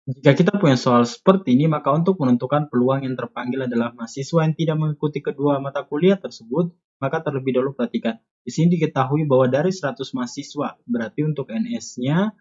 Jika kita punya soal seperti ini, maka untuk menentukan peluang yang terpanggil adalah mahasiswa yang tidak mengikuti kedua mata kuliah tersebut, maka terlebih dahulu perhatikan. Di sini diketahui bahwa dari 100 mahasiswa, berarti untuk NS-nya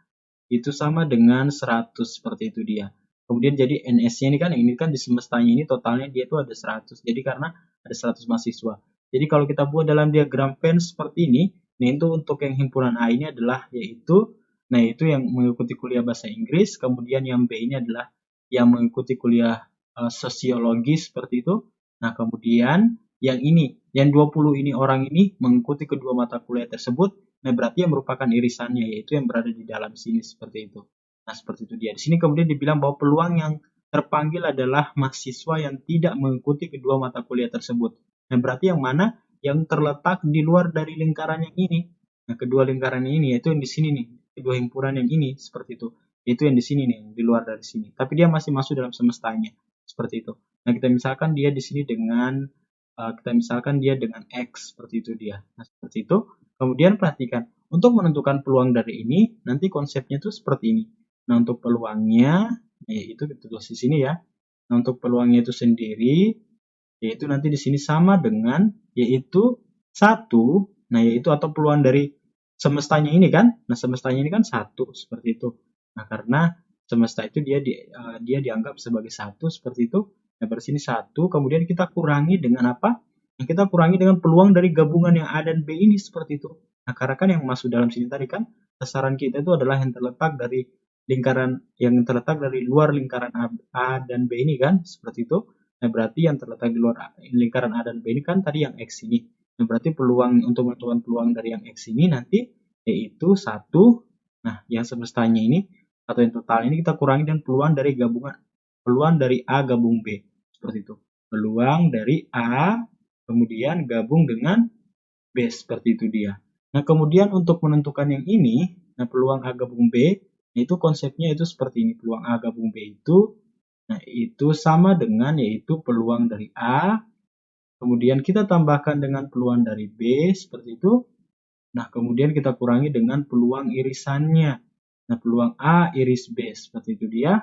itu sama dengan 100 seperti itu dia. Kemudian jadi NS-nya ini kan di semestanya ini totalnya dia itu ada 100. Jadi karena ada 100 mahasiswa. Jadi kalau kita buat dalam diagram Venn seperti ini, nah itu untuk yang himpunan A ini adalah yaitu itu yang mengikuti kuliah bahasa Inggris, kemudian yang B ini adalah yang mengikuti kuliah sosiologi seperti itu. Nah, kemudian yang ini, yang 20 ini orang ini mengikuti kedua mata kuliah tersebut. Nah, berarti yang merupakan irisannya, yaitu yang berada di dalam sini seperti itu. Nah, seperti itu dia. Di sini kemudian dibilang bahwa peluang yang terpanggil adalah mahasiswa yang tidak mengikuti kedua mata kuliah tersebut. Nah, berarti yang mana? Yang terletak di luar dari lingkaran yang ini. Nah, kedua lingkaran ini, yaitu yang di sini nih. Kedua himpunan yang ini, seperti itu. Yaitu yang di sini nih, di luar dari sini. Tapi dia masih masuk dalam semestanya. Seperti itu. Nah, kita misalkan dia di sini dengan X, seperti itu dia. Nah, seperti itu. Kemudian perhatikan, untuk menentukan peluang dari ini, nanti konsepnya itu seperti ini. Nah, untuk peluangnya, yaitu kita tulis di sini ya. Nah, untuk peluangnya itu sendiri, yaitu nanti di sini sama dengan, yaitu 1, nah yaitu atau peluang dari semestanya ini kan. Nah, semestanya ini kan 1, seperti itu. Nah, karena semesta itu dia dianggap sebagai 1, seperti itu. Nah, berarti sini 1, kemudian kita kurangi dengan apa? Yang kita kurangi dengan peluang dari gabungan yang A dan B ini seperti itu. Nah, karena kan yang masuk dalam sini tadi kan sasaran kita itu adalah yang terletak dari luar lingkaran A dan B ini kan, seperti itu. Nah, berarti yang terletak di luar lingkaran A dan B ini kan tadi yang X ini. Nah, berarti peluang untuk menentukan peluang dari yang X ini nanti yaitu 1. Nah, yang semestanya ini atau yang total ini kita kurangi dengan peluang dari A gabung B. Seperti itu. Peluang dari A kemudian gabung dengan B, seperti itu dia. Nah, kemudian untuk menentukan yang ini, nah peluang A gabung B, itu konsepnya itu seperti ini. Peluang A gabung B itu, nah itu sama dengan yaitu peluang dari A, kemudian kita tambahkan dengan peluang dari B, seperti itu. Nah, kemudian kita kurangi dengan peluang irisannya. Nah, peluang A iris B, seperti itu dia.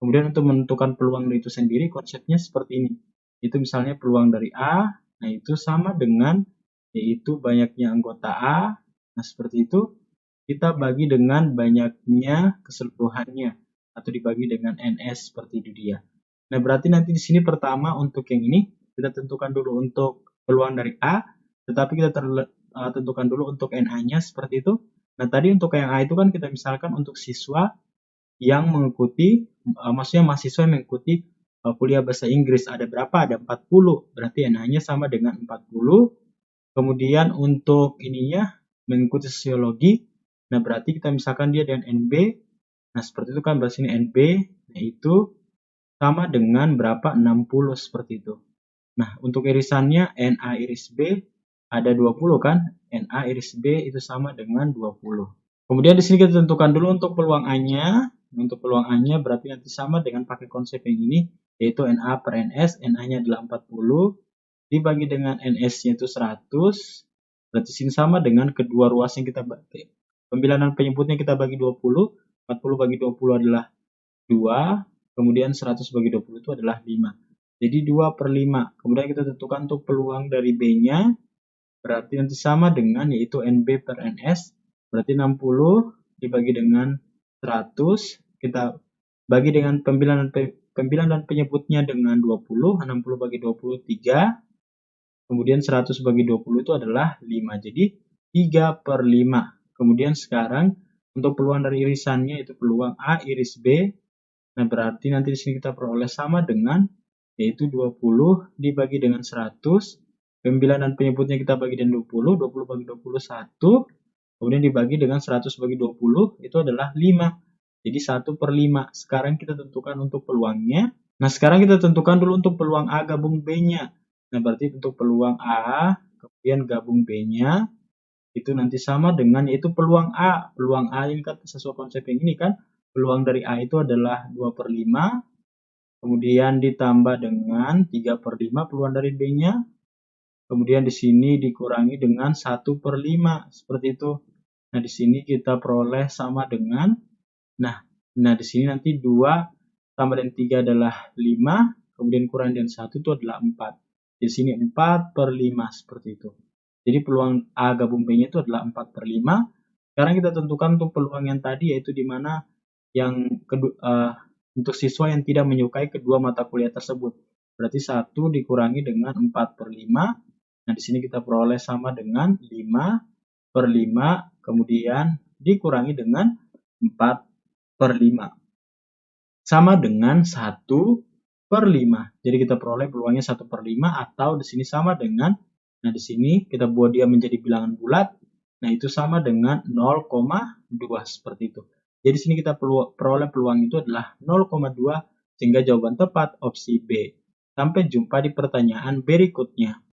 Kemudian untuk menentukan peluang itu sendiri, konsepnya seperti ini. Itu misalnya peluang dari A, nah itu sama dengan yaitu banyaknya anggota A. Nah, seperti itu kita bagi dengan banyaknya keseluruhannya atau dibagi dengan NS, seperti itu dia. Nah, berarti nanti di sini pertama untuk yang ini kita tentukan dulu untuk peluang dari A, tetapi kita tentukan dulu untuk NA-nya seperti itu. Nah, tadi untuk yang A itu kan kita misalkan untuk siswa yang mengikuti, maksudnya mahasiswa yang mengikuti kuliah bahasa Inggris ada berapa? Ada 40. Berarti NA-nya sama dengan 40. Kemudian untuk ininya mengikuti sosiologi. Nah, berarti kita misalkan dia dengan NB. Nah, seperti itu kan berarti ini NB, yaitu sama dengan berapa? 60, seperti itu. Nah, untuk irisannya NA iris B ada 20 kan? NA iris B itu sama dengan 20. Kemudian di sini kita tentukan dulu untuk peluang A-nya. Untuk peluang A-nya berarti nanti sama dengan pakai konsep yang ini, yaitu NA per NS. NA-nya adalah 40, dibagi dengan NS-nya itu 100. Berarti sini sama dengan kedua ruas yang kita bagi. Pembilangan penyebutnya kita bagi 20. 40 bagi 20 adalah 2. Kemudian 100 bagi 20 itu adalah 5. Jadi 2 per 5. Kemudian kita tentukan untuk peluang dari B-nya. Berarti nanti sama dengan yaitu NB per NS. Berarti 60 dibagi dengan 100. Kita bagi dengan pembilangan dan penyebutnya dengan 20. 60 bagi 20, 3. Kemudian 100 bagi 20 itu adalah 5. Jadi 3 per 5. Kemudian sekarang untuk peluang dari irisannya itu peluang A iris B. Nah, berarti nanti di sini kita peroleh sama dengan yaitu 20 dibagi dengan 100. Pembilangan dan penyebutnya kita bagi dengan 20. 20 bagi 20 1. Kemudian dibagi dengan 100 bagi 20 itu adalah 5. Jadi 1 per 5. Sekarang kita tentukan untuk peluangnya. Nah, sekarang kita tentukan dulu untuk peluang A gabung B-nya. Nah, berarti untuk peluang A, kemudian gabung B-nya, itu nanti sama dengan yaitu peluang A. Peluang A ini kan sesuai konsep yang ini kan. Peluang dari A itu adalah 2 per 5. Kemudian ditambah dengan 3 per 5 peluang dari B-nya. Kemudian di sini dikurangi dengan 1 per 5. Seperti itu. Nah, di sini kita peroleh sama dengan, nah, Nah, di sini nanti 2 tambah dengan 3 adalah 5, kemudian kurang dengan 1 itu adalah 4. Di sini 4/5 seperti itu. Jadi peluang A gabung B-nya itu adalah 4/5. Sekarang kita tentukan untuk peluang yang tadi, yaitu di mana yang untuk siswa yang tidak menyukai kedua mata kuliah tersebut. Berarti 1 dikurangi dengan 4/5. Nah, di sini kita peroleh sama dengan 5/5, kemudian dikurangi dengan 4/5. Sama dengan 1/5. Jadi kita peroleh peluangnya 1/5, atau di sini sama dengan, nah di sini kita buat dia menjadi bilangan bulat. Nah, itu sama dengan 0,2 seperti itu. Jadi di sini kita peroleh peluang itu adalah 0,2, sehingga jawaban tepat opsi B. Sampai jumpa di pertanyaan berikutnya.